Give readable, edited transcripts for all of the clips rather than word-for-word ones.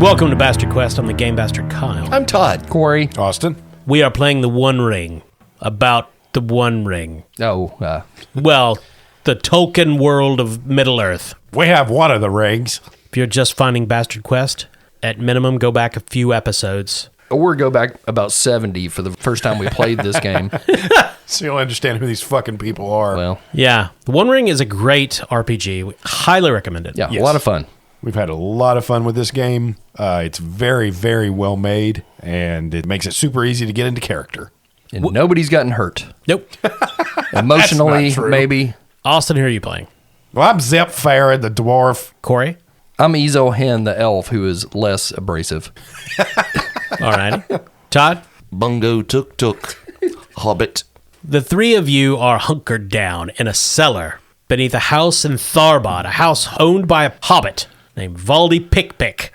Welcome to Bastard Quest. I'm the Game Bastard Kyle. I'm Todd. Corey. Austin. We are playing the One Ring. About the One Ring. Oh, Well, the Tolkien world of Middle-earth. We have one of the rings. If you're just finding Bastard Quest, at minimum, go back a few episodes. or go back about 70 for the first time we played this game. So you'll understand who these fucking people are. Well, Yeah, the One Ring is a great RPG. We highly recommend it. yeah, Yes. a lot of fun. We've had a lot of fun with this game. It's very, very well made, and it makes it super easy to get into character. And nobody's gotten hurt. Nope. Emotionally, That's not true. maybe. Austin, who are you playing? Well, I'm Zep Farron, the dwarf. Corey? I'm Ezo Hen, the elf, who is less abrasive. All righty. Todd? Bungo Tuk Hobbit. The three of you are hunkered down in a cellar beneath a house in Tharbad, a house owned by a hobbit named Valdi Pick-Pick,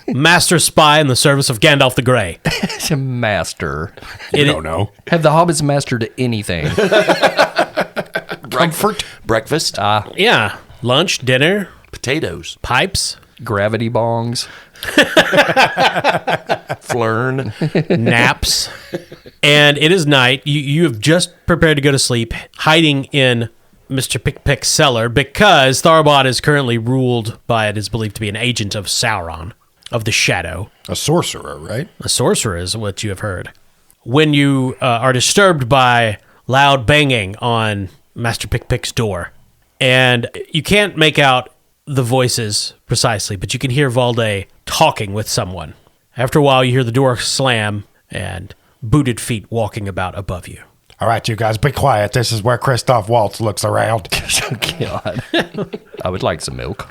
master spy in the service of Gandalf the Grey. It's a master. You don't know. Have the hobbits mastered anything? Comfort. Breakfast. Yeah. Lunch, dinner, Potatoes. pipes, Gravity bongs. Flern. naps. And it is night. You have just prepared to go to sleep, hiding in Mr. Pick-Pick's cellar because Tharbad is currently ruled by, it is believed to be an agent of Sauron, of the Shadow. A sorcerer, right? A sorcerer is what you have heard. When you are disturbed by loud banging on Master Pick-Pick's door, and you can't make out the voices precisely, but you can hear Valde talking with someone. After a while, you hear the door slam and booted feet walking about above you. All right, you guys, be quiet. This is where Christoph Waltz looks around. God. I would like some milk.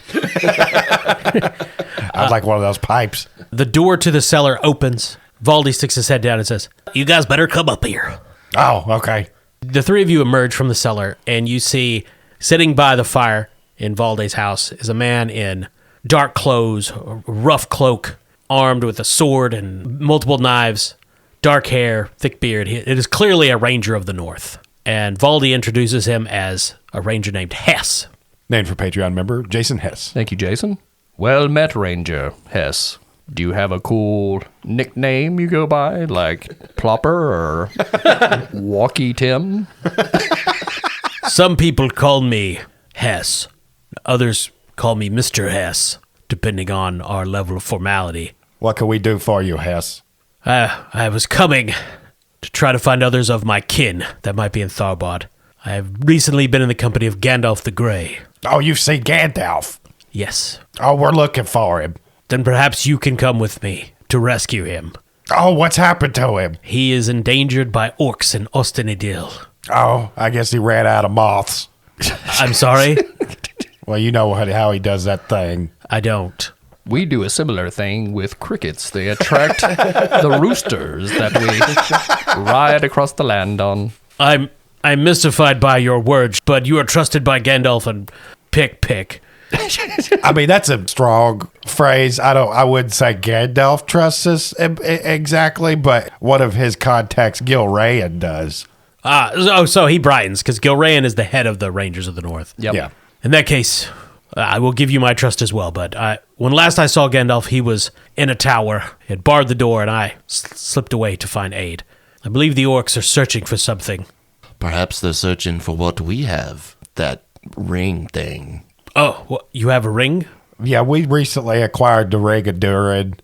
I'd like one of those pipes. The door to the cellar opens. Valde sticks his head down and says, "You guys better come up here." Oh, okay. The three of you emerge from the cellar, and you see, sitting by the fire in Valde's house, is a man in dark clothes, a rough cloak, armed with a sword and multiple knives, dark hair, thick beard. It is clearly a ranger of the north. And Valde introduces him as a ranger named Hess. Named for Patreon member Jason Hess. Thank you, Jason. Well met, Ranger Hess. Do you have a cool nickname you go by, like Plopper or Walkie Tim? Some people call me Hess. Others call me Mr. Hess, depending on our level of formality. What can we do for you, Hess? I was coming to try to find others of my kin that might be in Tharbad. I have recently been in the company of Gandalf the Grey. Oh, you've seen Gandalf. Yes. Oh, we're looking for him. Then perhaps you can come with me to rescue him. Oh, what's happened to him? He is endangered by orcs in Ostenidil. Oh, I guess he ran out of moths. I'm sorry? Well, you know how he does that thing. I don't. We do a similar thing with crickets. They attract the roosters that we ride across the land on. I'm mystified by your words, but you are trusted by Gandalf and Pick-Pick. I mean, that's a strong phrase. I wouldn't say Gandalf trusts us exactly, but one of his contacts, Gilrayan, does. So he brightens, because Gilrayan is the head of the Rangers of the North. Yep. Yeah. In that case, I will give you my trust as well, but when last I saw Gandalf, he was in a tower. He had barred the door, and I slipped away to find aid. I believe the orcs are searching for something. Perhaps they're searching for what we have. That ring thing. Oh, what, you have a ring? Yeah, we recently acquired the ring of DURIN.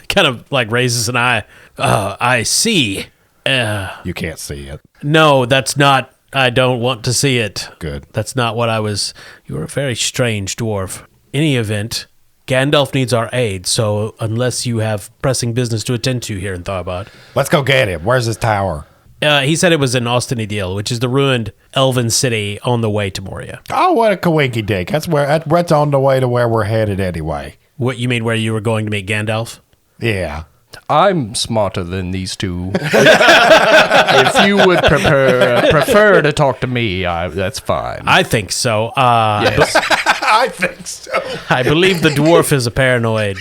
Kind of like raises an eye. I see. You can't see it. No, that's not. I don't want to see it. Good. That's not what I was. You're a very strange dwarf. Any event, Gandalf needs our aid, so unless you have pressing business to attend to here in Tharbad. Let's go get him. Where's his tower? He said it was in Ostenidil, which is the ruined elven city on the way to Moria. Oh, what a coinky dink. That's on the way to where we're headed anyway. What, you mean where you were going to meet Gandalf? Yeah. I'm smarter than these two. If you would prefer to talk to me, that's fine. I think so. Yes. I think so. I believe the dwarf is a paranoid,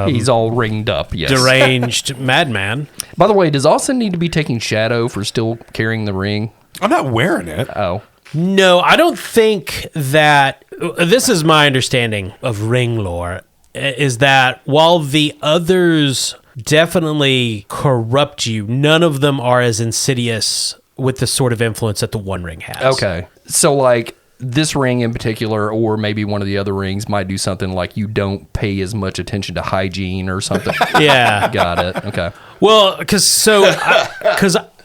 He's all ringed up, yes. deranged madman. By the way, does Austin need to be taking shadow for still carrying the ring? I'm not wearing it. Oh. No, I don't think that. This is my understanding of ring lore, is that while the others definitely corrupt you, none of them are as insidious with the sort of influence that the One Ring has. Okay. So, like, this ring in particular, or maybe one of the other rings, might do something like you don't pay as much attention to hygiene or something. Yeah. Got it. Okay. Well, because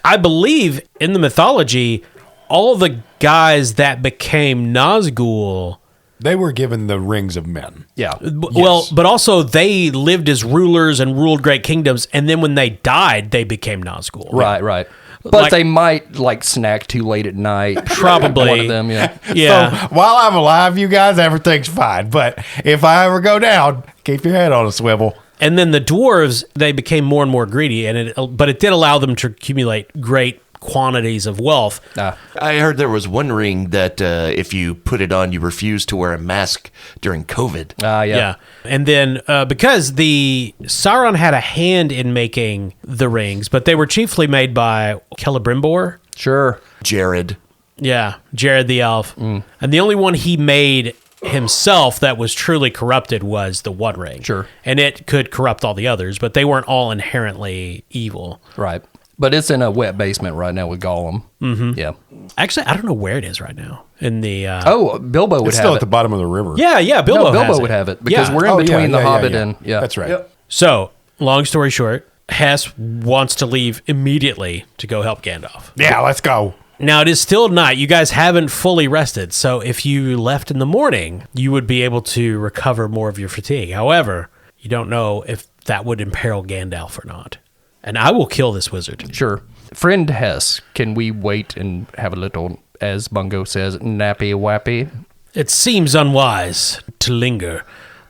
I believe in the mythology, all the guys that became Nazgul, They were given the rings of men. Yeah. well, but also they lived as rulers and ruled great kingdoms, and then when they died, they became Nazgul. Right. But Like- they might, like, snack too late at night. Probably. One of them, yeah. Yeah. So while I'm alive, you guys, everything's fine. But if I ever go down, keep your head on a swivel. And then the dwarves, they became more and more greedy, but it did allow them to accumulate great quantities of wealth. I heard there was one ring that if you put it on, you refused to wear a mask during COVID. Yeah. And then because the Sauron had a hand in making the rings, but they were chiefly made by Celebrimbor. Sure. Jared. Yeah, Jared the elf. And the only one he made himself that was truly corrupted was the One Ring. Sure. And it could corrupt all the others, but they weren't all inherently evil. Right. But it's in a wet basement right now with Gollum. Mm-hmm. Yeah. Actually, I don't know where it is right now. In the Bilbo would It's have still it. at the bottom of the river. yeah, Bilbo. Bilbo has would it. have it because Yeah. we're in between the Hobbit and That's right. So, long story short, Hess wants to leave immediately to go help Gandalf. Yeah, let's go. Now, it is still night. You guys haven't fully rested. So, if you left in the morning, you would be able to recover more of your fatigue. However, you don't know if that would imperil Gandalf or not. And I will kill this wizard. Sure. Friend Hess, can we wait and have a little, as Bungo says, nappy wappy? It seems unwise to linger,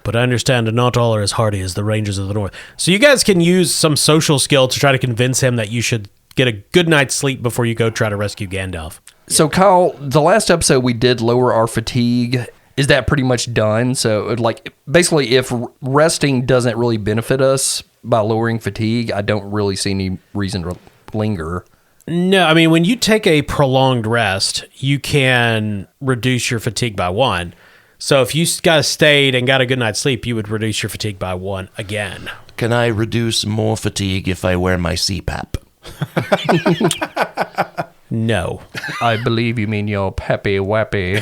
but I understand that not all are as hardy as the Rangers of the North. So you guys can use some social skill to try to convince him that you should get a good night's sleep before you go try to rescue Gandalf. So, Kyle, the last episode we did lower our fatigue. Is that pretty much done? So, like, basically, if resting doesn't really benefit us by lowering fatigue, I don't really see any reason to linger. No, I mean, when you take a prolonged rest, you can reduce your fatigue by 1. So if you guys stayed and got a good night's sleep, you would reduce your fatigue by 1 again. Can I reduce more fatigue if I wear my CPAP? No. I believe you mean your peppy wappy.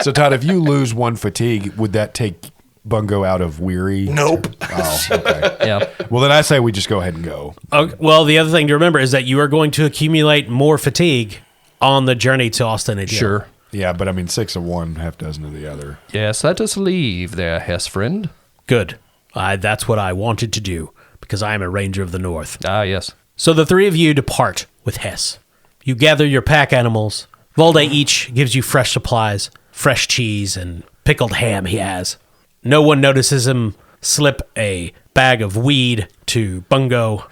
So, Todd, if you lose 1 fatigue, would that take Bungo out of weary? Nope. Oh, okay. Yeah. Well, then I say we just go ahead and go. Okay, well, the other thing to remember is that you are going to accumulate more fatigue on the journey to Austin and Sure. Yeah, but I mean, 6 of one, half dozen of the other. Yes, let us leave there, Hess friend. Good. That's what I wanted to do, because I am a Ranger of the North. Yes. So the 3 of you depart with Hess. You gather your pack animals. Volde each gives you fresh supplies, fresh cheese, and pickled ham he has. No one notices him slip a bag of weed to Bungo.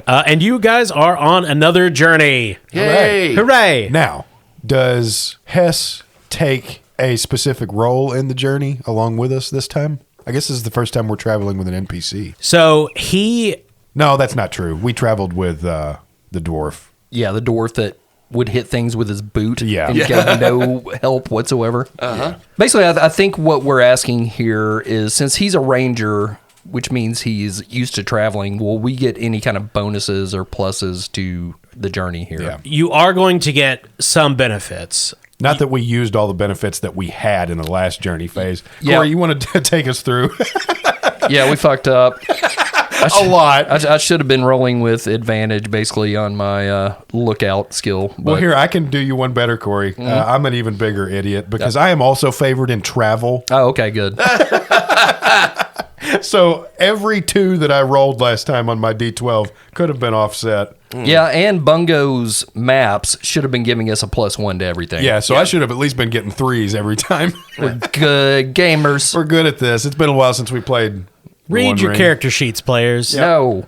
And you guys are on another journey. Yay! Hooray! Now, does Hess take a specific role in the journey along with us this time? I guess this is the first time we're traveling with an NPC. So he... No, that's not true. We traveled with the dwarf. Yeah, the dwarf that would hit things with his boot Yeah. and get no help whatsoever. Basically, I think what we're asking here is, since he's a ranger, which means he's used to traveling, will we get any kind of bonuses or pluses to the journey here? Yeah. You are going to get some benefits. Not that we used all the benefits that we had in the last journey phase. Yeah. Corey, you want to take us through? Yeah, we fucked up. A lot. I should have been rolling with advantage, basically, on my lookout skill. But Well, here, I can do you one better, Corey. I'm an even bigger idiot because I am also favored in travel. Oh, okay, good. So every 2 that I rolled last time on my D12 could have been offset. Yeah, and Bungo's maps should have been giving us a +1 to everything. Yeah, so I should have at least been getting 3s every time. We're good gamers. We're good at this. It's been a while since we played. the Read One your Ring. character sheets, players. No.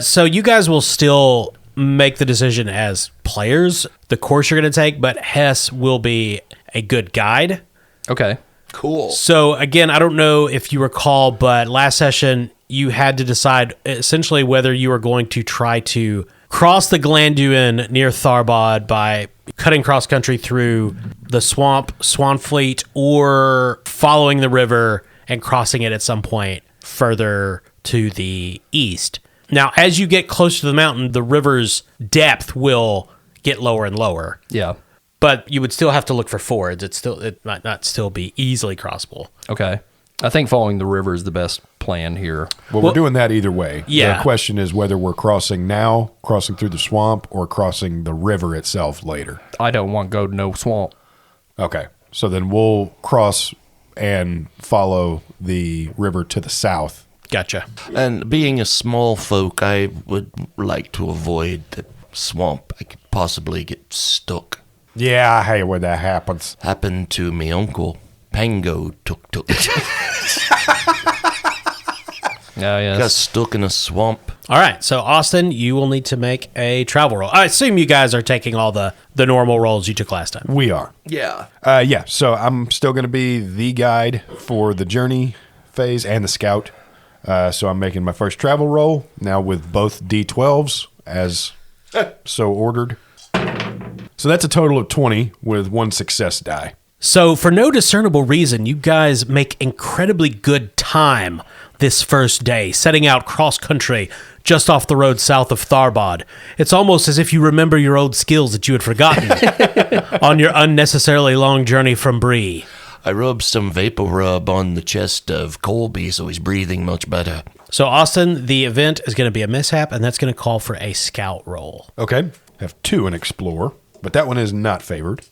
So you guys will still make the decision as players, the course you're going to take, but Hess will be a good guide. Okay. Cool. So again, I don't know if you recall, but last session you had to decide essentially whether you were going to try to cross the Glanduin near Tharbad by cutting cross country through the swamp, Swanfleet, or following the river and crossing it at some point further to the east. Now, as you get closer to the mountain, the river's depth will get lower and lower. Yeah. But you would still have to look for fords. It might not still be easily crossable. Okay. I think following the river is the best plan here. Well, we're doing that either way. Yeah. The question is whether we're crossing now, crossing through the swamp, or crossing the river itself later. I don't want to go to no swamp. Okay. So then we'll cross and follow the river to the south. Gotcha. And being a small folk, I would like to avoid the swamp. I could possibly get stuck. Yeah, I hate when that happens. Happened to me uncle. Pango tuk. Yeah, yes. Got stuck in a swamp. All right, so Austin, you will need to make a travel roll. I assume you guys are taking all the normal rolls you took last time. We are. Yeah. Yeah, so I'm still going to be the guide for the journey phase and the scout. So I'm making my first travel roll now with both D12s as so ordered. So that's a total of 20 with 1 success die. So for no discernible reason, you guys make incredibly good time this first day, setting out cross-country just off the road south of Tharbad. It's almost as if you remember your old skills that you had forgotten on your unnecessarily long journey from Bree. I rubbed some vapor rub on the chest of Colby so he's breathing much better. So Austin, the event is going to be a mishap, and that's going to call for a scout roll. Okay. Have 2 in Explore, but that one is not favored.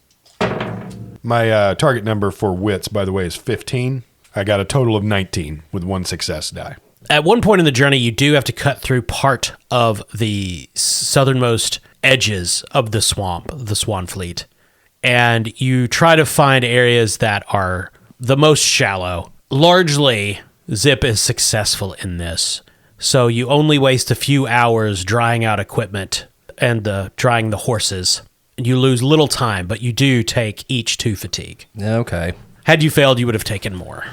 My target number for wits, by the way, is 15. I got a total of 19 with 1 success die. At one point in the journey, you do have to cut through part of the southernmost edges of the swamp, the Swanfleet. And you try to find areas that are the most shallow. Largely, Zip is successful in this. So you only waste a few hours drying out equipment and drying the horses. You lose little time, but you do take each 2 fatigue. Okay. Had you failed, you would have taken more.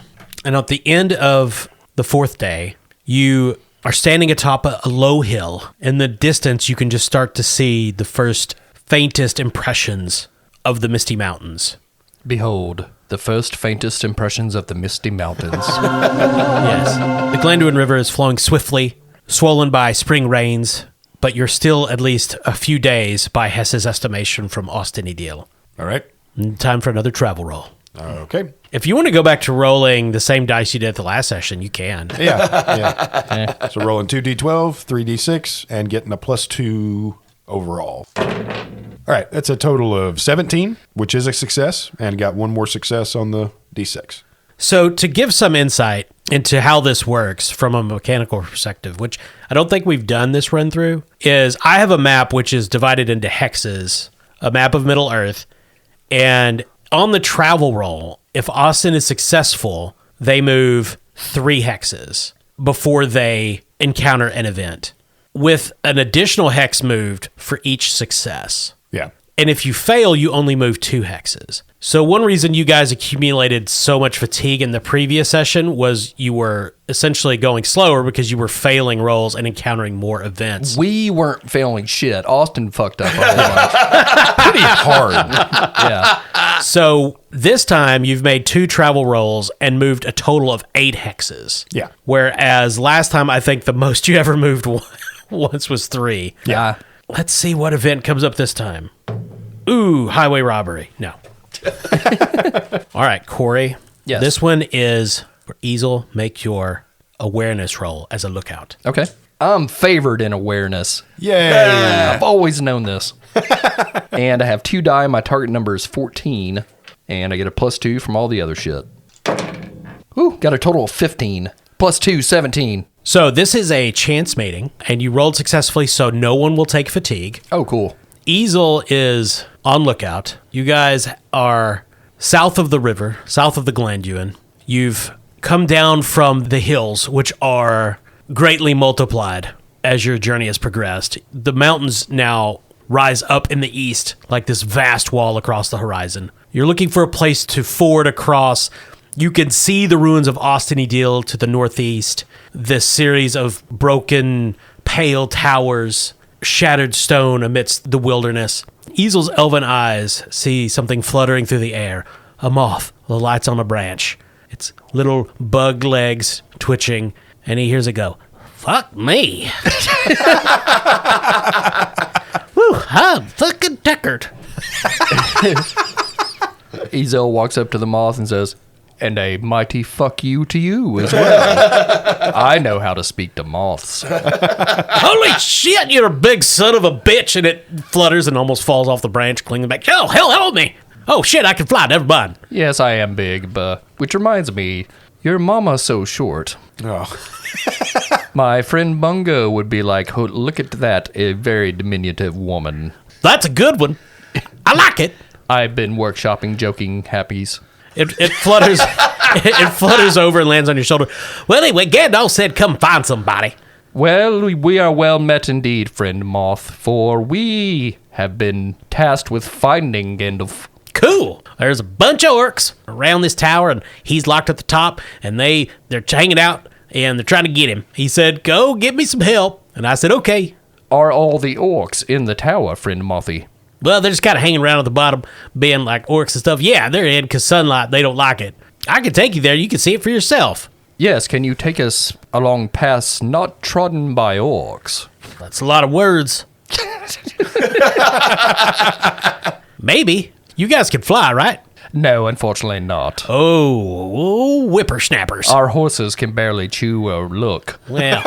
And at the end of the 4th day, you are standing atop a low hill. In the distance, you can just start to see the first faintest impressions of the Misty Mountains. Behold, the first faintest impressions of the Misty Mountains. Yes. The Glanduin River is flowing swiftly, swollen by spring rains, but you're still at least a few days by Hess's estimation from Austin Ideal. All right. Time for another travel roll. Okay. If you want to go back to rolling the same dice you did at the last session, you can. Yeah. So rolling 2d12, 3d6, and getting a +2 overall. All right. That's a total of 17, which is a success, and got 1 more success on the d6. So to give some insight into how this works from a mechanical perspective, which I don't think we've done this run through, is I have a map which is divided into hexes, a map of Middle Earth, and on the travel roll, if Austin is successful, they move 3 hexes before they encounter an event, with an additional hex moved for each success. Yeah. And if you fail, you only move 2 hexes. So one reason you guys accumulated so much fatigue in the previous session was you were essentially going slower because you were failing rolls and encountering more events. We weren't failing shit. Austin fucked up a whole bunch. Pretty hard. Yeah. So this time you've made 2 travel rolls and moved a total of 8 hexes. Yeah. Whereas last time I think the most you ever moved once was 3. Yeah. Let's see what event comes up this time. Ooh, highway robbery. No. All right, Corey. Yes. This one is for Easel. Make your awareness roll as a lookout. Okay. I'm favored in awareness. Yay. I've always known this. And I have 2 die. My target number is 14. And I get a +2 from all the other shit. Ooh, got a total of 15. +2, 17. So this is a chance mating, and you rolled successfully, so no one will take fatigue. Oh, cool. Easel is on lookout. You guys are south of the river, south of the Glanduin. You've come down from the hills, which are greatly multiplied as your journey has progressed. The mountains now rise up in the east like this vast wall across the horizon. You're looking for a place to ford across. You can see the ruins of Austin Ideal to the northeast, this series of broken, pale towers shattered stone amidst the wilderness. Easel's elven eyes see something fluttering through the air. A moth that lights on a branch. Its little bug legs twitching, and he hears it go, "Fuck me." Woo, I'm fucking tuckered. Ezel walks up to the moth and says, "And a mighty fuck you to you as well. I know how to speak to moths." Holy shit, you're a big son of a bitch. And it flutters and almost falls off the branch, clinging back. Oh, hell, help me. Oh, shit, I can fly. Never mind. Yes, I am big, but which reminds me, your mama's so short. Oh. My friend Bungo would be like, "Oh, look at that, a very diminutive woman." That's a good one. I like it. I've been workshopping joking happies. It flutters. It flutters over and lands on your shoulder. Well, anyway, Gandalf said, "Come find somebody." Well, we are well met indeed, friend Moth, for we have been tasked with finding Gandalf. Cool. There's a bunch of orcs around this tower, and he's locked at the top, and they're hanging out, and they're trying to get him. He said, "Go get me some help," and I said, "Okay." Are all the orcs in the tower, friend Mothy? Well, they're just kind of hanging around at the bottom, being like orcs and stuff. Yeah, they're in because sunlight. They don't like it. I can take you there. You can see it for yourself. Yes, can you take us along paths not trodden by orcs? That's a lot of words. Maybe. You guys can fly, right? No, unfortunately not. Oh, whippersnappers. Our horses can barely chew or look. Well,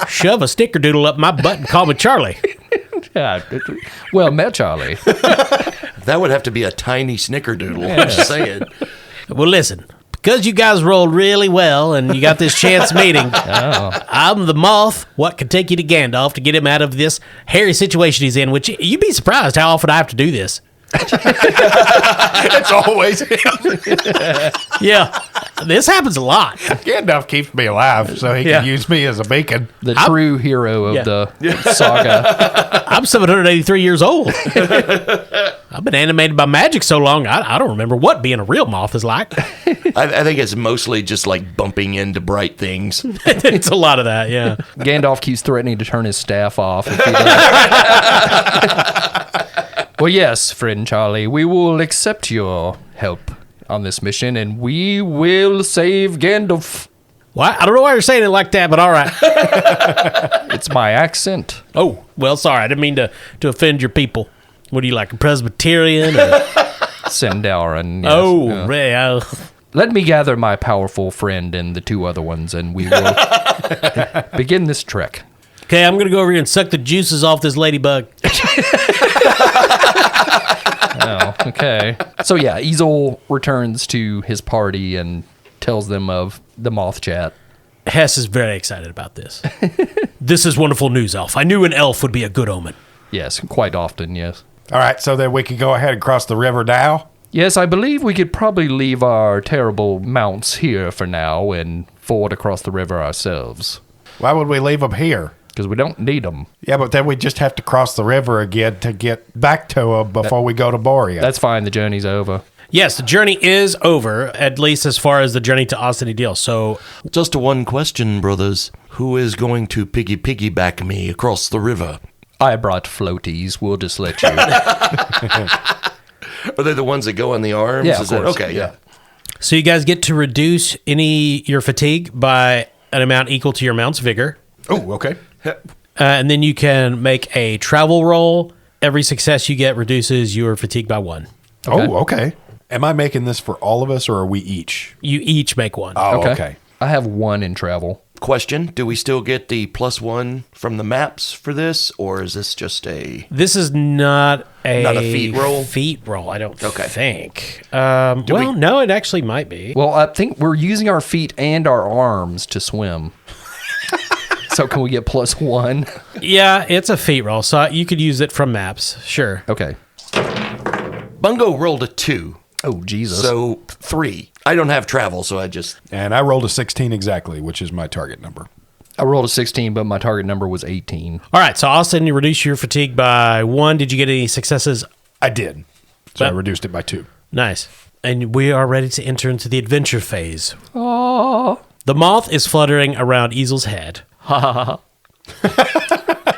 shove a snickerdoodle up my butt and call me Charlie. Yeah, well met, Charlie. That would have to be a tiny snickerdoodle. I'm just saying. Well, listen. Because you guys rolled really well and you got this chance meeting, I'm the moth. What can take you to Gandalf to get him out of this hairy situation he's in, which you'd be surprised how often I have to do this. It's always him. Yeah, this happens a lot. Gandalf keeps me alive, so he can use me as a beacon. The true hero of the saga. I'm 783 years old. I've been animated by magic so long, I don't remember what being a real moth is like. I think it's mostly just like bumping into bright things. It's a lot of that, yeah. Gandalf keeps threatening to turn his staff off if he does. Well, yes, friend Charlie, we will accept your help on this mission, and we will save Gandalf. Well, I don't know why you're saying it like that, but all right. It's my accent. Oh, well, sorry. I didn't mean to offend your people. What are you, like a Presbyterian? Or? Sandaurin. Yes. Oh, yeah. Let me gather my powerful friend and the two other ones, and we will begin this trek. Okay, I'm going to go over here and suck the juices off this ladybug. Oh, okay. So yeah, Ezel returns to his party and tells them of the moth chat. Hess is very excited about this. This is wonderful news, Elf. I knew an elf would be a good omen. Yes, quite often, yes. All right, so then we can go ahead and cross the river now. Yes, I believe we could probably leave our terrible mounts here for now and ford across the river ourselves. Why would we leave them here? Because we don't need them. Yeah, but then we just have to cross the river again to get back to them before we go to MORIA. That's fine. The journey's over. Yes, the journey is over, at least as far as the journey to Austin Deal. So, Just one question, brothers. Who is going to piggyback me across the river? I brought floaties. We'll just let you. Are they the ones that go on the arms? Yeah, of course. Okay, yeah. so you guys get to reduce your fatigue by an amount equal to your mount's vigor. Oh, okay. And then you can make a travel roll. Every success you get reduces your fatigue by 1. Okay. Oh, okay. Am I making this for all of us, or are we each? You each make 1. Oh, okay. I have 1 in travel. Question, do we still get the +1 from the maps for this, or is this just a... This is not a feat roll? Feat roll, I don't Okay. think. No, it actually might be. Well, I think we're using our feet and our arms to swim. So can we get +1? Yeah, it's a feat roll, so you could use it from maps. Sure. Okay. Bungo rolled a 2, Oh, Jesus. so 3. I don't have travel, so I just... And I rolled a 16 exactly, which is my target number. I rolled a 16, but my target number was 18. All right, so Austin, you reduce your fatigue by 1. Did you get any successes? I did. So I But- reduced it by 2. Nice. And we are ready to enter into the adventure phase. Oh. The moth is fluttering around Easel's head.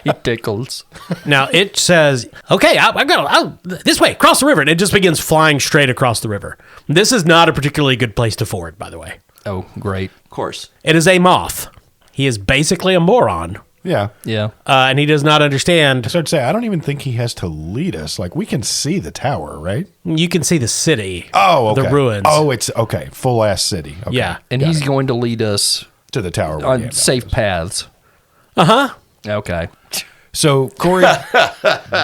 It tickles. Now it says, okay, I'll this way, cross the river. And it just begins flying straight across the river. This is not a particularly good place to ford, by the way. Oh, great. Of course. It is a moth. He is basically a moron. Yeah. Yeah. And he does not understand. I started to say, I don't even think he has to lead us. Like, we can see the tower, right? You can see the city. Oh, okay. The ruins. Oh, it's okay. Full ass city. Okay. Yeah. And he's going to lead us To the tower. on safe paths. Uh-huh. Okay. So, Corey,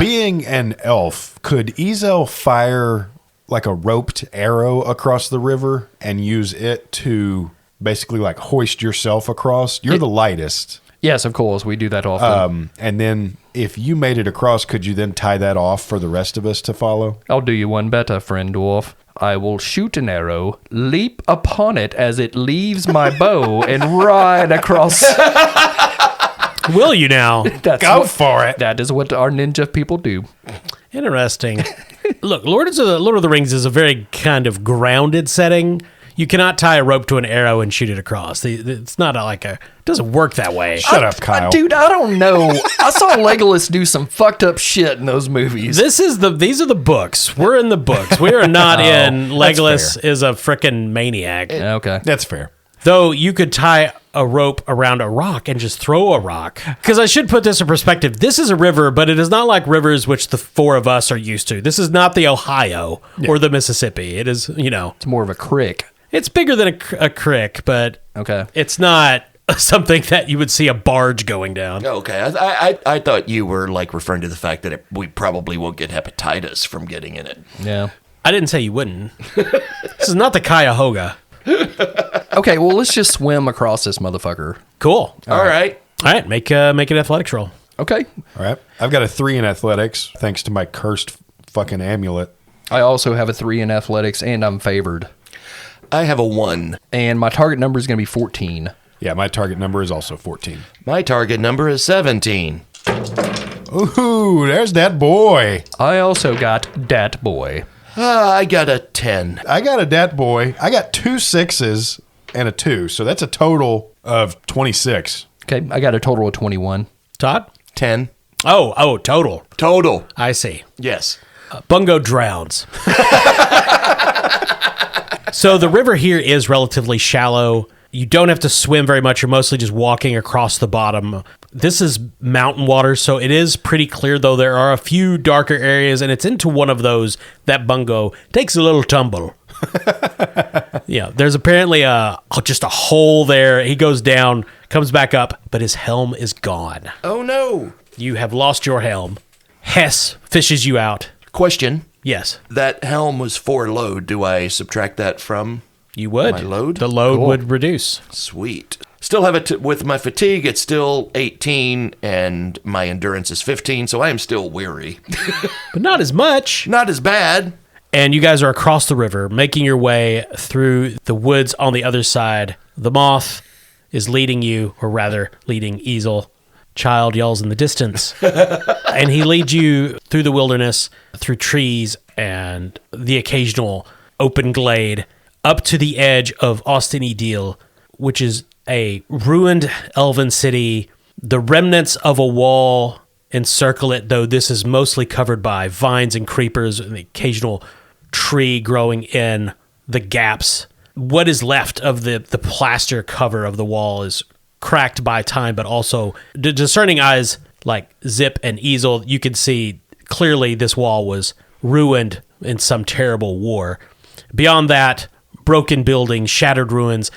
being an elf, could Ezel fire like a roped arrow across the river and use it to basically like hoist yourself across? You're the lightest. Yes, of course. We do that often. And then if you made it across, could you then tie that off for the rest of us to follow? I'll do you one better, friend dwarf. I will shoot an arrow, leap upon it as it leaves my bow, and ride across. Will you now? Go for it. That is what our ninja people do. Interesting. Look, Lord of the Rings is a very kind of grounded setting. You cannot tie a rope to an arrow and shoot it across. It's not it doesn't work that way. Shut up, Kyle. Dude, I don't know. I saw Legolas do some fucked up shit in those movies. These are the books. We're in the books. We are not in Legolas is a frickin' maniac. Okay. That's fair. Though you could tie a rope around a rock and just throw a rock. Because I should put this in perspective. This is a river, but it is not like rivers which the four of us are used to. This is not the Ohio or the Mississippi. It is, It's more of a crick. it's bigger than a creek, but Okay. it's not something that you would see a barge going down. Okay, I thought you were like referring to the fact that we probably won't get hepatitis from getting in it. Yeah. I didn't say you wouldn't. This is not the Cuyahoga. Okay, well, let's just swim across this motherfucker. Cool. All right. All right, make an athletics roll. Okay. All right. I've got a 3 in athletics thanks to my cursed fucking amulet. I also have a 3 in athletics, and I'm favored. I have a 1. And my target number is going to be 14. Yeah, my target number is also 14. My target number is 17. Ooh, there's that boy. I also got Dat Boy. I got a 10. I got a dat boy. I got 2 6s and a 2. So that's a total of 26. Okay, I got a total of 21. Todd? 10. Oh, total. Total. I see. Yes. Bungo drowns. So the river here is relatively shallow. You don't have to swim very much. You're mostly just walking across the bottom. This is mountain water, so it is pretty clear, though there are a few darker areas, and it's into one of those that Bungo takes a little tumble. Yeah, there's apparently just a hole there. He goes down, comes back up, but his helm is gone. Oh, no. You have lost your helm. Hess fishes you out. Question. Yes, That helm was 4 load. Do I subtract that from you would. my load? The load Cool. would reduce. Sweet. Still have it with my fatigue. It's still 18, and my endurance is 15, so I am still weary. But not as much. Not as bad. And you guys are across the river, making your way through the woods on the other side. The moth is leading you, or rather, leading Ezel. Child yells in the distance. And he leads you through the wilderness, through trees and the occasional open glade, up to the edge of Austin Edil, which is a ruined elven city. The remnants of a wall encircle it, though this is mostly covered by vines and creepers and the occasional tree growing in the gaps. What is left of the plaster cover of the wall is cracked by time, but also discerning eyes like Zip and Ezel, you can see clearly this wall was ruined in some terrible war. Beyond that, broken buildings, shattered ruins,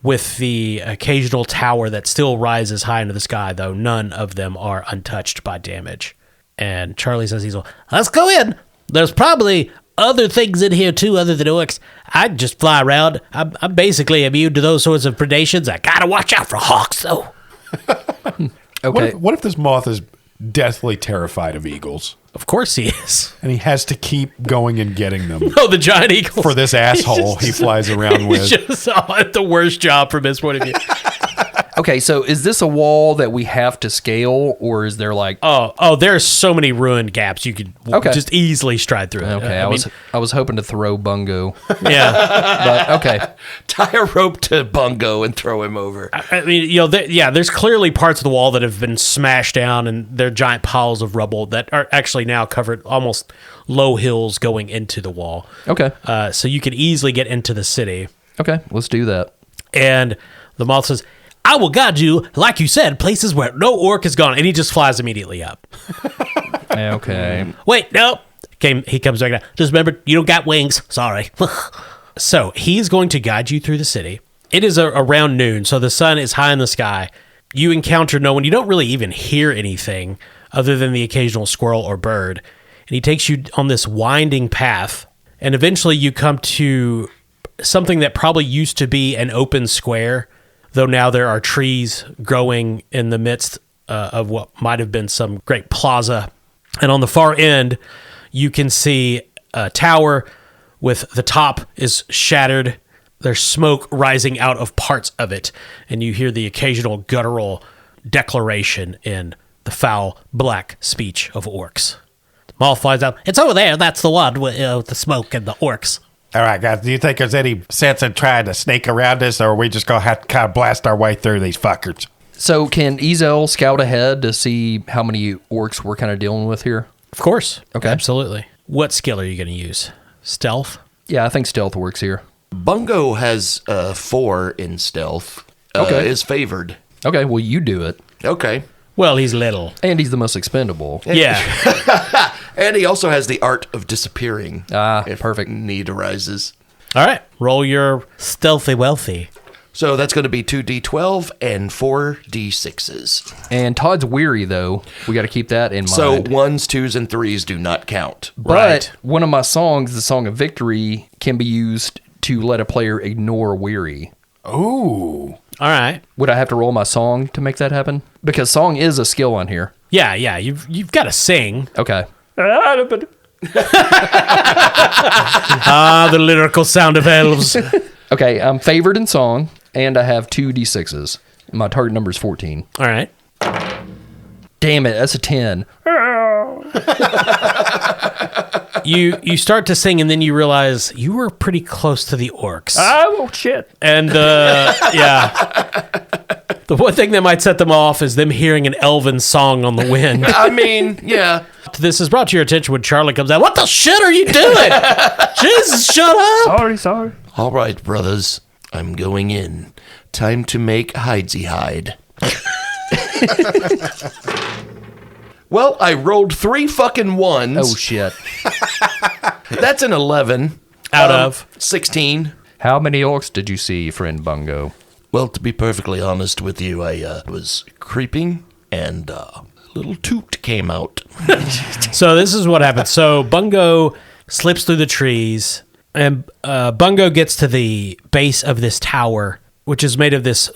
with the occasional tower that still rises high into the sky, though none of them are untouched by damage. And Charlie says, Ezel, let's go in. There's probably other things in here too other than orcs. I'd just fly around. I'm basically immune to those sorts of predations. I gotta watch out for hawks, though. Okay. What if this moth is deathly terrified of eagles? Of course he is. And he has to keep going and getting them Oh, the giant eagle. for this asshole he flies around with. He's just the worst job from his point of view. Okay, so is this a wall that we have to scale, or is there like... Oh, there's so many ruined gaps you could just easily stride through it. Okay, I was hoping to throw Bungo. Yeah. But okay. Tie a rope to Bungo and throw him over. I mean, there's clearly parts of the wall that have been smashed down, and they're giant piles of rubble that are actually now covered, almost low hills going into the wall. Okay. So you could easily get into the city. Okay, let's do that. And the moth says, I will guide you, like you said, places where no orc has gone. And he just flies immediately up. Okay. Wait, no. He comes back down. Just remember, you don't got wings. Sorry. So he's going to guide you through the city. It is around noon, so the sun is high in the sky. You encounter no one. You don't really even hear anything other than the occasional squirrel or bird. And he takes you on this winding path. And eventually you come to something that probably used to be an open square, though now there are trees growing in the midst of what might have been some great plaza. And on the far end, you can see a tower with the top is shattered. There's smoke rising out of parts of it, and you hear the occasional guttural declaration in the foul black speech of orcs. Maul flies out. It's over there. That's the one with the smoke and the orcs. All right, guys, do you think there's any sense in trying to sneak around us, or are we just going to have to kind of blast our way through these fuckers? So can Ezel scout ahead to see how many orcs we're kind of dealing with here? Of course. Okay. Absolutely. What skill are you going to use? Stealth? Yeah, I think stealth works here. Bungo has 4 in stealth. Okay. Is favored. Okay, well, you do it. Okay. Well, he's little. And he's the most expendable. Yeah. And he also has the art of disappearing. If perfect. need arises. All right. Roll your stealthy wealthy. So that's going to be 2d12 and 4d6s. And Todd's weary, though. We got to keep that in mind. So 1s, 2s, and 3s do not count. But one of my songs, the Song of Victory, can be used to let a player ignore weary. Ooh. All right. Would I have to roll my song to make that happen? Because song is a skill on here. Yeah. You've got to sing. Okay. The lyrical sound of elves. Okay, I'm favored in song, and I have 2 d6s. My target number is 14. All right. Damn it, that's a 10. You start to sing, and then you realize you were pretty close to the orcs. Oh, shit. And, yeah. The one thing that might set them off is them hearing an elven song on the wind. I mean, yeah. This is brought to your attention when Charlie comes out. What the shit are you doing? Jesus, shut up. Sorry. All right, brothers. I'm going in. Time to make hidesy hide. Well, I rolled 3 fucking 1s. Oh, shit. That's an 11. Out of? 16. How many orcs did you see, friend Bungo? Well, to be perfectly honest with you, I was creeping and a little toot came out. So this is what happens. So Bungo slips through the trees, and Bungo gets to the base of this tower, which is made of this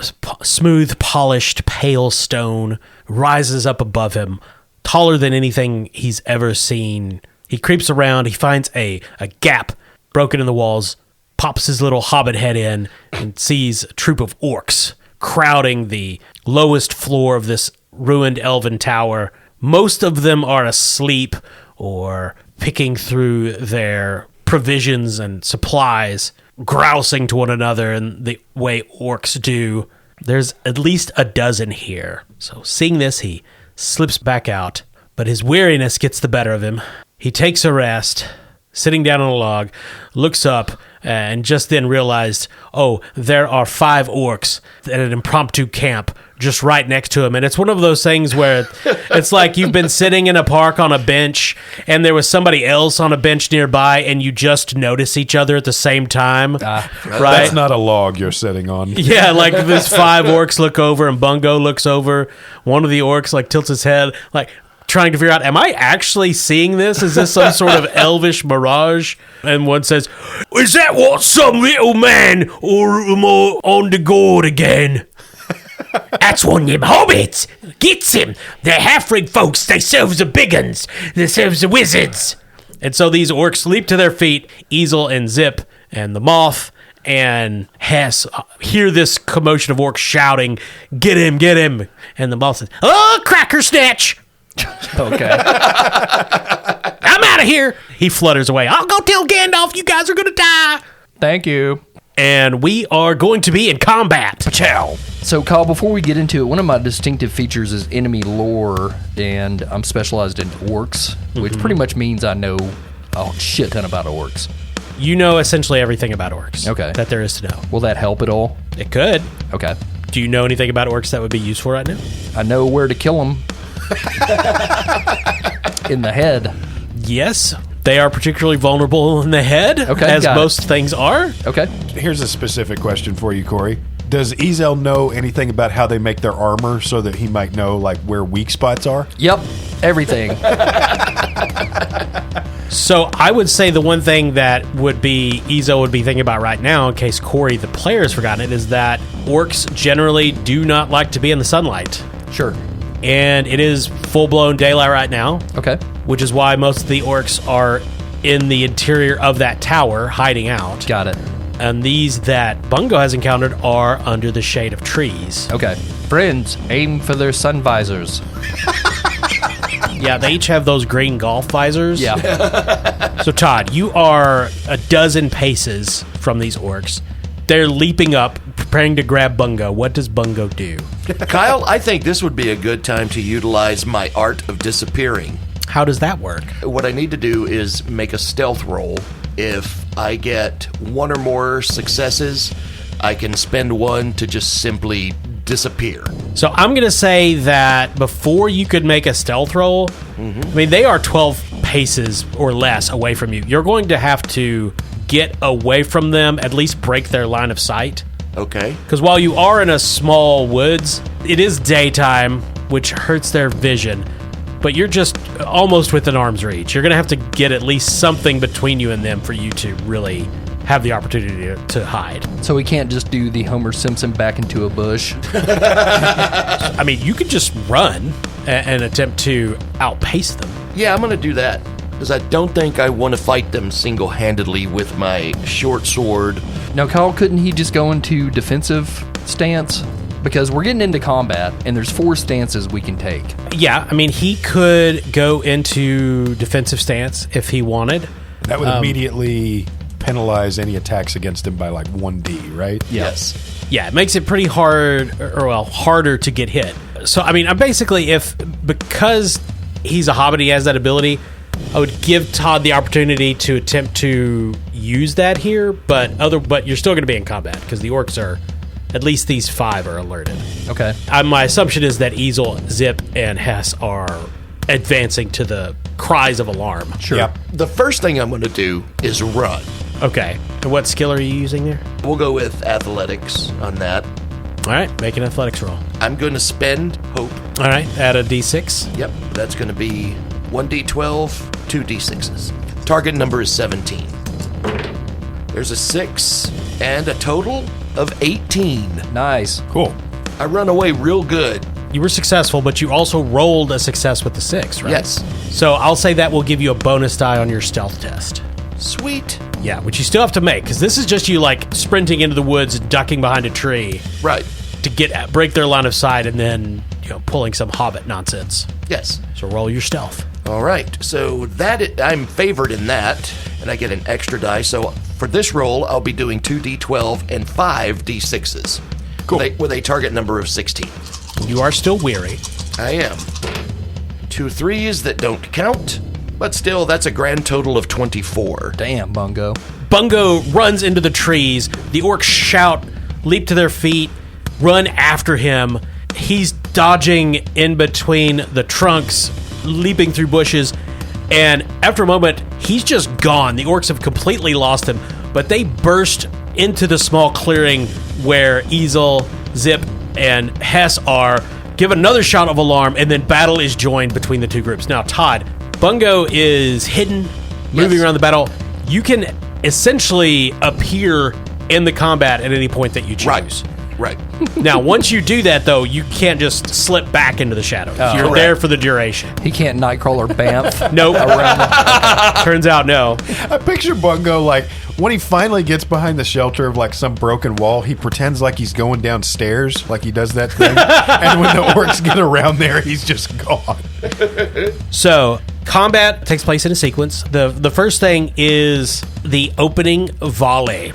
smooth, polished, pale stone, rises up above him, taller than anything he's ever seen. He creeps around. He finds a gap broken in the walls, pops his little hobbit head in, and sees a troop of orcs crowding the lowest floor of this ruined elven tower. Most of them are asleep or picking through their provisions and supplies, grousing to one another in the way orcs do. There's at least a dozen here. So seeing this, he slips back out, but his weariness gets the better of him. He takes a rest, sitting down on a log, looks up, and just then realized, oh, there are 5 orcs at an impromptu camp just right next to him. And it's one of those things where it's like you've been sitting in a park on a bench and there was somebody else on a bench nearby and you just notice each other at the same time. Right? That's not a log you're sitting on. Yeah, like these 5 orcs look over and Bungo looks over. One of the orcs like tilts his head, like trying to figure out, am I actually seeing this? Is this some sort of elvish mirage? And one says, is that what some little man or more on the gourd again? That's one of them hobbits. Gets him. They're half-rig folks. They serve the big uns. They serve the wizards. And so these orcs leap to their feet, Ezel and Zip and the Moth and Hess hear this commotion of orcs shouting, "Get him, get him!" And the boss says, "Oh, cracker snatch! Okay. I'm out of here!" He flutters away. "I'll go tell Gandalf you guys are going to die!" Thank you. And we are going to be in combat. Pachow. So, Kyle, before we get into it, one of my distinctive features is enemy lore, and I'm specialized in orcs, which pretty much means I know a shit ton about orcs. You know essentially everything about orcs. Okay. That there is to know. Will that help at all? It could. Okay. Do you know anything about orcs that would be useful right now? I know where to kill them. In the head. Yes. They are particularly vulnerable in the head, as most things are. Okay. Here's a specific question for you, Corey. Does Ezel know anything about how they make their armor so that he might know like where weak spots are? Yep. Everything. So I would say the one thing that would be Ezo would be thinking about right now, in case Corey, the player, has forgotten it, is that orcs generally do not like to be in the sunlight. Sure. And it is full-blown daylight right now. Okay. Which is why most of the orcs are in the interior of that tower, hiding out. Got it. And these that Bungo has encountered are under the shade of trees. Okay. Friends, aim for their sun visors. Yeah, they each have those green golf visors. Yeah. So, Todd, you are a dozen paces from these orcs. They're leaping up, preparing to grab Bungo. What does Bungo do? Kyle, I think this would be a good time to utilize my art of disappearing. How does that work? What I need to do is make a stealth roll. If I get one or more successes, I can spend one to just simply disappear. So I'm going to say that before you could make a stealth roll, I mean, they are 12 paces or less away from you. You're going to have to get away from them, at least break their line of sight. Okay. Because while you are in a small woods, it is daytime, which hurts their vision. But you're just almost within arm's reach. You're going to have to get at least something between you and them for you to really have the opportunity to hide. So we can't just do the Homer Simpson back into a bush. I mean, you could just run and attempt to outpace them. Yeah, I'm going to do that. Because I don't think I want to fight them single-handedly with my short sword. Now, Kyle, couldn't he just go into defensive stance? Because we're getting into combat, and there's 4 stances we can take. Yeah, I mean, he could go into defensive stance if he wanted. That would immediately penalize any attacks against him by like 1d, right? Yes. Yeah, it makes it pretty hard, or well, harder to get hit. So, I mean, I'm basically, because he's a hobbit, he has that ability, I would give Todd the opportunity to attempt to use that here, but you're still going to be in combat, because the orcs are, at least these 5 are alerted. Okay. My assumption is that Ezel, Zip, and Hess are advancing to the cries of alarm. Sure. Yep. The first thing I'm going to do is run. Okay. And what skill are you using there? We'll go with athletics on that. All right, make an athletics roll. I'm going to spend hope. All right, add a d6. Yep, that's going to be 1d12, 2 d6s. Target number is 17. There's a 6 and a total of 18. Nice. Cool. I run away real good. You were successful, but you also rolled a success with the 6, right? Yes. So I'll say that will give you a bonus die on your stealth test. Sweet. Yeah, which you still have to make, because this is just you like sprinting into the woods, ducking behind a tree Right. to break their line of sight, and then pulling some hobbit nonsense. Yes. So roll your stealth. All right. So I'm favored in that, and I get an extra die. So for this roll, I'll be doing 2d12 and 5 d6s. Cool. With a target number of 16. You are still weary. I am. 2 3s that don't count, but still, that's a grand total of 24. Damn, Bungo. Bungo runs into the trees. The orcs shout, leap to their feet, run after him. He's dodging in between the trunks, leaping through bushes, and after a moment, he's just gone. The orcs have completely lost him, but they burst into the small clearing where Ezel, Zip, and Hess are, give another shout of alarm, and then battle is joined between the two groups. Now, Todd, Bungo is hidden, moving Yes. around the battle. You can essentially appear in the combat at any point that you choose. Right. Now, once you do that, though, you can't just slip back into the shadows. You're correct. there for the duration. He can't Nightcrawler Bamf. Nope. Turns out, no. I picture Bungo like When he finally gets behind the shelter of like some broken wall, he pretends like he's going downstairs, like he does that thing. And when the orcs get around there, he's just gone. So, combat takes place in a sequence. The first thing is the opening volley.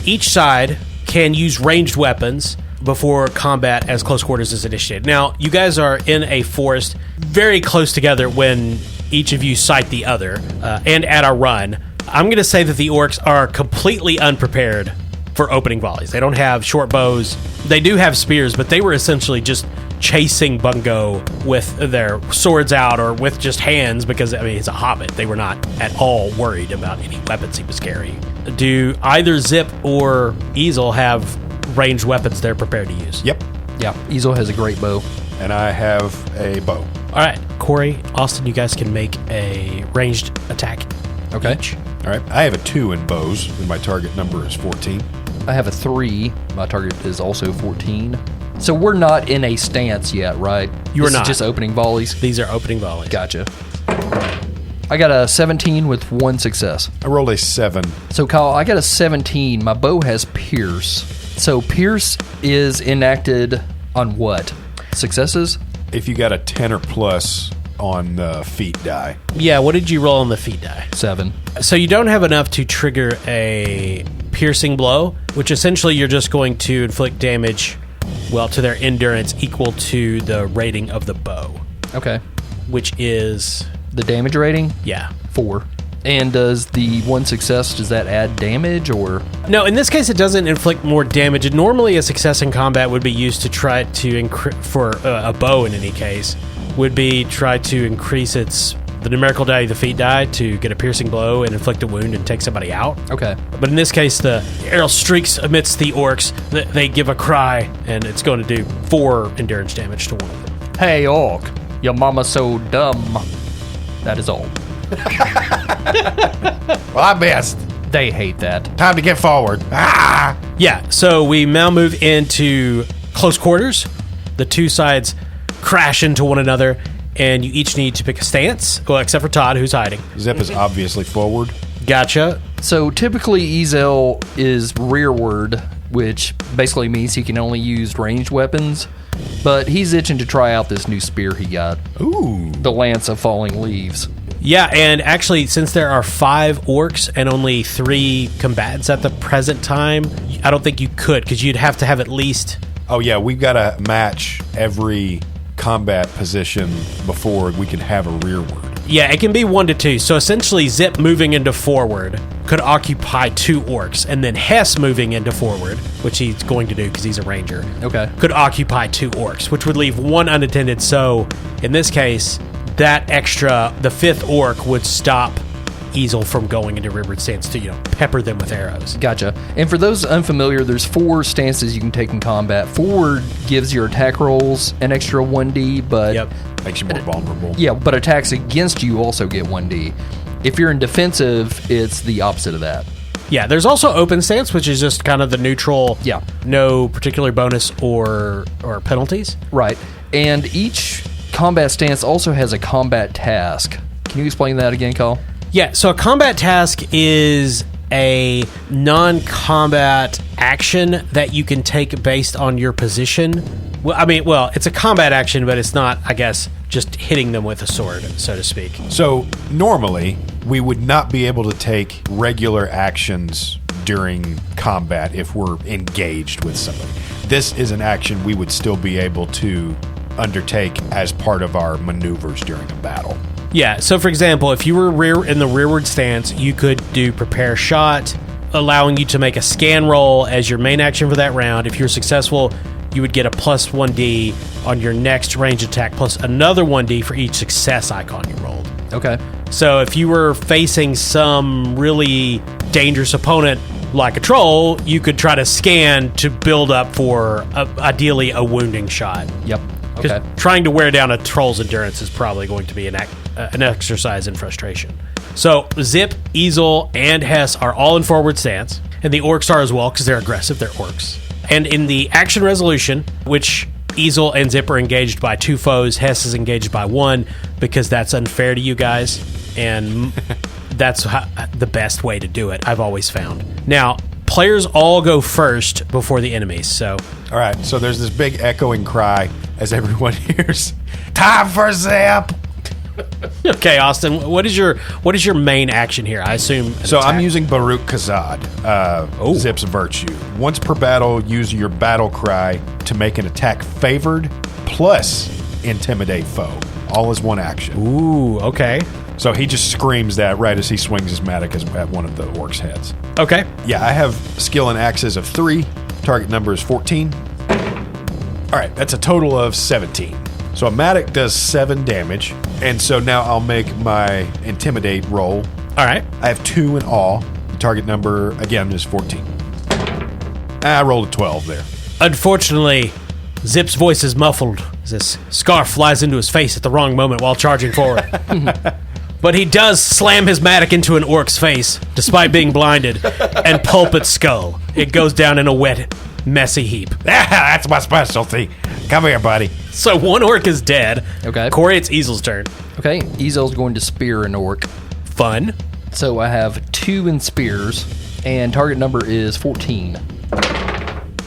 Each side can use ranged weapons before combat as close quarters is initiated. Now, you guys are in a forest very close together when each of you sight the other, and at a run. I'm going to say that the orcs are completely unprepared for opening volleys. They don't have short bows. They do have spears, but they were essentially just chasing Bungo with their swords out or with just hands because, I mean, he's a hobbit. They were not at all worried about any weapons he was carrying. Do either Zip or Easel have ranged weapons they're prepared to use? Yep. Yeah, Easel has a great bow. And I have a bow. All right, Corey, Austin, you guys can make a ranged attack. Okay. Each. All right. I have a 2 in bows, and my target number is 14. I have a 3. My target is also 14. So we're not in a stance yet, right? You are This not. is just opening volleys? These are opening volleys. Gotcha. I got a 17 with 1 success. I rolled a 7. So, Kyle, I got a 17. My bow has Pierce. So Pierce is enacted on what? Successes? If you got a 10 or plus on the feet die. Yeah, what did you roll on the feet die? 7. So you don't have enough to trigger a piercing blow, which essentially you're just going to inflict damage, well, to their endurance equal to the rating of the bow, Okay. which is, The damage rating? yeah. 4. And does the 1 success, does that add damage or? No, in this case, it doesn't inflict more damage. Normally, a success in combat would be used to try to for a bow. In any case, would be try to increase the numerical die of the feet die to get a piercing blow and inflict a wound and take somebody out. Okay. But in this case, the arrow streaks amidst the orcs. They give a cry, and it's going to do 4 endurance damage to one of them. Hey, orc, your mama's so dumb. That is all. Well, I missed. They hate that. Time to get forward. Ah! Yeah, so we now move into close quarters. The two sides crash into one another, and you each need to pick a stance. Well, except for Todd, who's hiding. Zip is obviously forward. Gotcha. So typically Ezel is rearward, which basically means he can only use ranged weapons. But he's itching to try out this new spear he got. Ooh. The Lance of Falling Leaves. Yeah, and actually, since there are 5 orcs and only 3 combatants at the present time, I don't think you could, because you'd have to have at least... Oh, yeah, we've got to match every combat position before we can have a rearward. Yeah, it can be 1 to 2. So essentially, Zip moving into forward could occupy 2 orcs, and then Hess moving into forward, which he's going to do because he's a ranger, Okay. could occupy 2 orcs, which would leave 1 unattended. So in this case, that extra, the 5th orc would stop Easel from going into rearward stance to, pepper them with arrows. Gotcha. And for those unfamiliar, there's 4 stances you can take in combat. Forward gives your attack rolls an extra 1d, but Yep. Makes you more vulnerable. yeah, but attacks against you also get 1d. If you're in defensive, it's the opposite of that. Yeah, there's also open stance, which is just kind of the neutral, Yeah. no particular bonus or penalties. Right. And each combat stance also has a combat task. Can you explain that again, Kyle? Yeah, so a combat task is a non-combat action that you can take based on your position. Well, it's a combat action, but it's not, I guess, just hitting them with a sword, so to speak. So normally, we would not be able to take regular actions during combat if we're engaged with somebody. This is an action we would still be able to undertake as part of our maneuvers during a battle. Yeah, so for example, if you were in the rearward stance, you could do prepare shot, allowing you to make a scan roll as your main action for that round. If you're successful, you would get a plus 1d on your next range attack, plus another 1d for each success icon you rolled. Okay. So if you were facing some really dangerous opponent like a troll, you could try to scan to build up for, ideally, a wounding shot. Yep. Because Okay. trying to wear down a troll's endurance is probably going to be an exercise in frustration. So Zip, Easel, and Hess are all in forward stance, and the orcs are as well because they're aggressive. They're orcs. And in the action resolution, which Easel and Zip are engaged by 2 foes, Hess is engaged by 1 because that's unfair to you guys. And that's the best way to do it, I've always found. Now, players all go first before the enemies, so... All right, so there's this big echoing cry as everyone hears, "Time for Zip!" Okay, Austin, what is your main action here? I assume... So I'm using Baruch Kazad, Zip's virtue. Once per battle, use your battle cry to make an attack favored plus intimidate foe. All is one action. Ooh, okay. So he just screams that right as he swings his mattock at one of the orcs' heads. Okay. Yeah, I have skill and axes of 3. Target number is 14. All right, that's a total of 17. So a mattock does 7 damage, and so now I'll make my intimidate roll. All right. I have 2 in all. The target number, again, is 14. I rolled a 12 there. Unfortunately, Zip's voice is muffled as this scarf flies into his face at the wrong moment while charging forward. But he does slam his mattock into an orc's face, despite being blinded, and pulp its skull. It goes down in a wet, messy heap. That's my specialty. Come here, buddy. So one orc is dead. Okay. Corey, it's Easel's turn. Okay, Ezel's going to spear an orc. Fun. So I have 2 in spears, and target number is 14.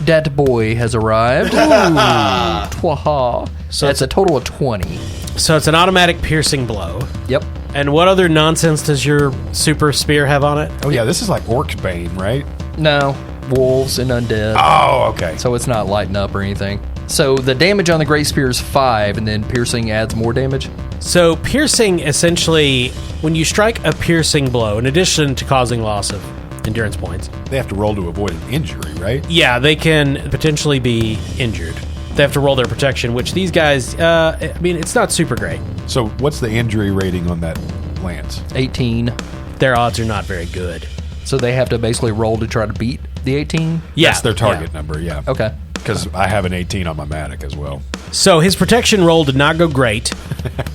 Dat boy has arrived. Ooh, twaha. So that's a total of 20. So it's an automatic piercing blow. Yep. And what other nonsense does your super spear have on it? Oh, yeah, this is like Orc's Bane, right? No, wolves and undead. Oh, okay. So it's not lighting up or anything. So the damage on the great spear is 5, and then piercing adds more damage. So piercing, essentially, when you strike a piercing blow, in addition to causing loss of endurance points, They have to roll to avoid an injury, right? yeah, they can potentially be injured. They have to roll their protection, which these guys, it's not super great. So what's the injury rating on that lance? 18. Their odds are not very good. So they have to basically roll to try to beat the 18? Yeah, That's their target number, yeah. Okay. Because I have an 18 on my mattock as well. So his protection roll did not go great.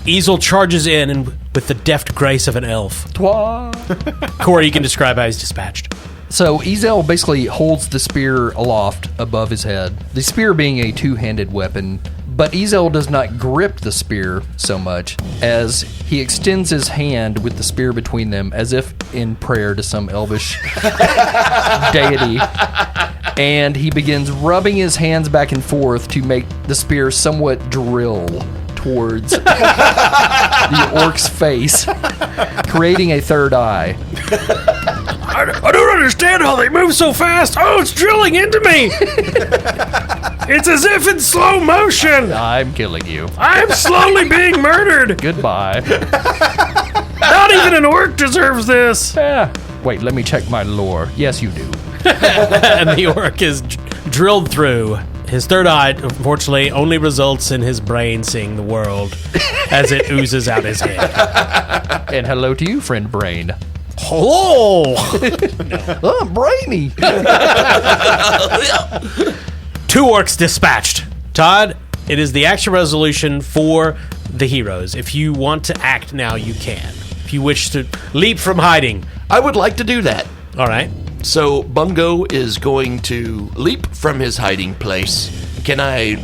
Easel charges in and with the deft grace of an elf. Twa. Corey, you can describe how he's dispatched. So Ezel basically holds the spear aloft above his head, the spear being a 2-handed weapon, but Ezel does not grip the spear so much as he extends his hand with the spear between them as if in prayer to some elvish deity, and he begins rubbing his hands back and forth to make the spear somewhat drill towards the orc's face, creating a third eye. I don't understand how they move so fast. Oh, it's drilling into me. It's as if in slow motion. I'm killing you. I'm slowly being murdered. Goodbye. Not even an orc deserves this. Wait, let me check my lore. Yes, you do. And the orc is drilled through. His third eye, unfortunately, only results in his brain seeing the world as it oozes out his head. And hello to you, friend Brain. Hello! Oh, I'm brainy. 2 orcs dispatched. Todd, it is the action resolution for the heroes. If you want to act now, you can. If you wish to leap from hiding. I would like to do that. All right. So Bungo is going to leap from his hiding place. Can I,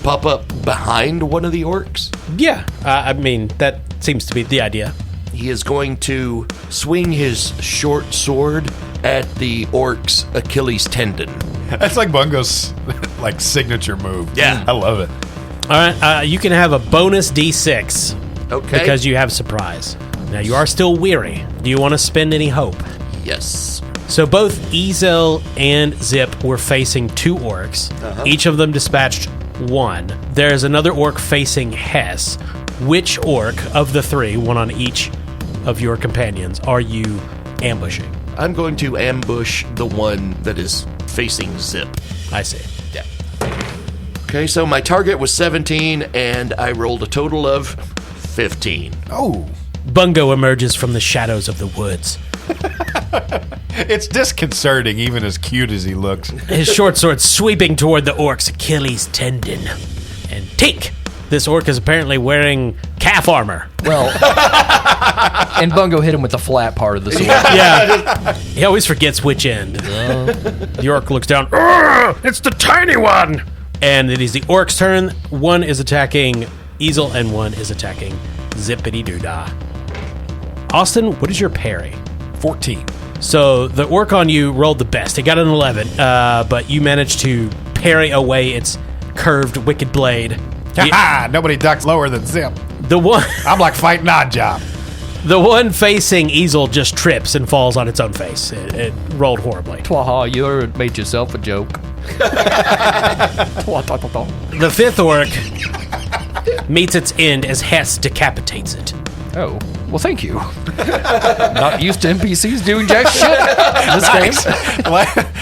pop up behind one of the orcs? Yeah. That seems to be the idea. He is going to swing his short sword at the orc's Achilles tendon. That's like Bungo's signature move. Yeah. I love it. All right. You can have a bonus D6. Okay. Because you have surprise. Now, you are still weary. Do you want to spend any hope? Yes. So both Ezel and Zip were facing 2 orcs. Each of them dispatched 1. There's another orc facing Hess. Which orc of the 3, one on each of your companions, are you ambushing? I'm going to ambush the one that is facing Zip. I see. Yeah. Okay, so my target was 17, and I rolled a total of 15. Oh. Bungo emerges from the shadows of the woods. It's disconcerting, even as cute as he looks. His short sword sweeping toward the orc's Achilles tendon. And tink! This orc is apparently wearing calf armor. Well, and Bungo hit him with the flat part of the sword. Yeah. He always forgets which end. The orc looks down. It's the tiny one! And it is the orc's turn. One is attacking Ezel and one is attacking Zippity-Doo-Dah. Austin, what is your parry? 14. So the orc on you rolled the best. It got an 11, but you managed to parry away its curved wicked blade. Ha! Nobody ducks lower than Zip. The one, I'm like fighting Oddjob. the one facing Easel just trips and falls on its own face. It rolled horribly. Twaha, you made yourself a joke. The fifth orc meets its end as Hess decapitates it. Oh, well, thank you. Not used to NPCs doing jack shit in this game.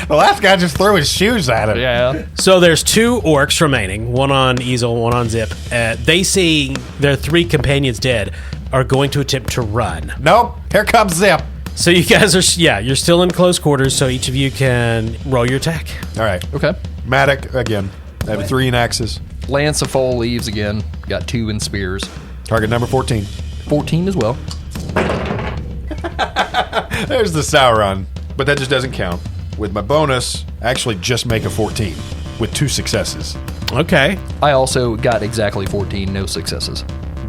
The last guy just threw his shoes at him. Yeah. So there's 2 orcs remaining, one on Easel, one on Zip. They see their 3 companions dead, are going to attempt to run. Nope. Here comes Zip. So you guys are, you're still in close quarters, so each of you can roll your attack. All right. Okay. Matic, again. I have 3 in axes. Lance of Full leaves again. Got 2 in spears. Target number 14. 14 as well. There's the Sauron, but that just doesn't count. With my bonus, I actually just make a 14 with 2 successes. Okay. I also got exactly 14, no successes.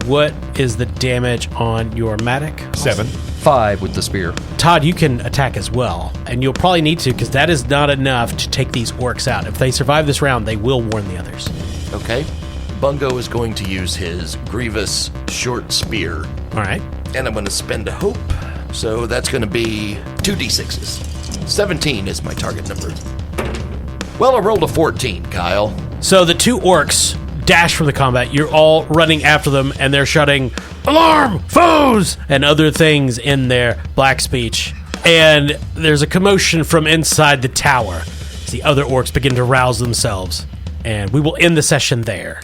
What is the damage on your Matic? 7. 5 with the spear. Todd, you can attack as well, and you'll probably need to because that is not enough to take these orcs out. If they survive this round, they will warn the others. Okay. Bungo is going to use his Grievous short spear, All right. and I'm going to spend a hope. So that's going to be 2d6s. 17 is my target number. Well, I rolled a 14, Kyle. So the 2 orcs dash from the combat. You're all running after them, and they're shouting, "Alarm! Foes!" and other things in their black speech. And there's a commotion from inside the tower as the other orcs begin to rouse themselves. And we will end the session there.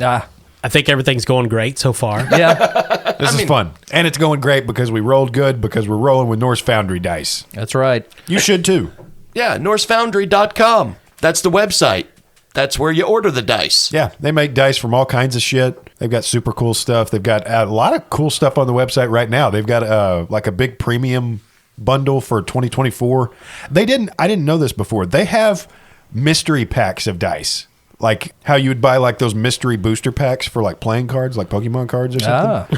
I think everything's going great so far. Yeah, This is fun. And it's going great because we rolled good because we're rolling with Norse Foundry dice. that's right. You should too. Yeah, NorseFoundry.com. That's the website. That's where you order the dice. Yeah, they make dice from all kinds of shit. They've got super cool stuff. They've got a lot of cool stuff on the website right now. They've got like a big premium bundle for 2024. I didn't know this before. They have mystery packs of dice. Like how you would buy like those mystery booster packs for like playing cards, like Pokemon cards or something.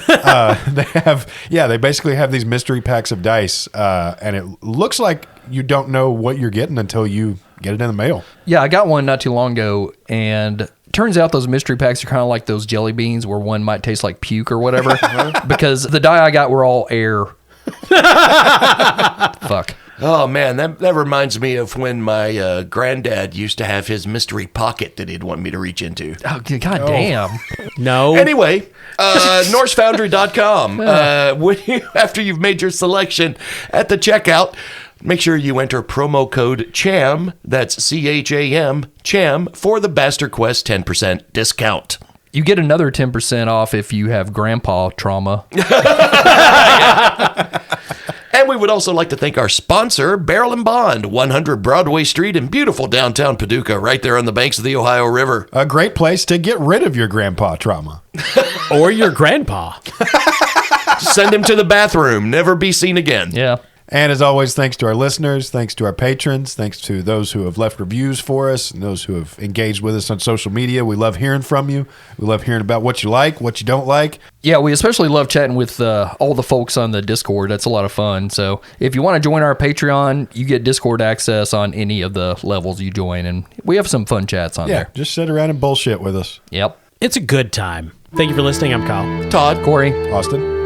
They basically have these mystery packs of dice, and it looks like you don't know what you're getting until you get it in the mail. Yeah, I got one not too long ago, and turns out those mystery packs are kind of like those jelly beans where one might taste like puke or whatever, because the die I got were all air. Fuck. Oh, man, that reminds me of when my granddad used to have his mystery pocket that he'd want me to reach into. Oh, god damn. No. Anyway, NorseFoundry.com. After you've made your selection at the checkout, make sure you enter promo code CHAM, that's CHAM, CHAM, for the Bastard Quest 10% discount. You get another 10% off if you have grandpa trauma. And we would also like to thank our sponsor, Barrel and Bond, 100 Broadway Street in beautiful downtown Paducah, right there on the banks of the Ohio River. A great place to get rid of your grandpa trauma. Or your grandpa. Send him to the bathroom, never be seen again. Yeah. And as always, thanks to our listeners, thanks to our patrons, thanks to those who have left reviews for us and those who have engaged with us on social media. We love hearing from you. We love hearing about what you like, what you don't like. Yeah, we especially love chatting with all the folks on the Discord. That's a lot of fun. So if you want to join our Patreon, you get Discord access on any of the levels you join. And we have some fun chats on there. Just sit around and bullshit with us. Yep. It's a good time. Thank you for listening. I'm Kyle. Todd. Corey. Austin.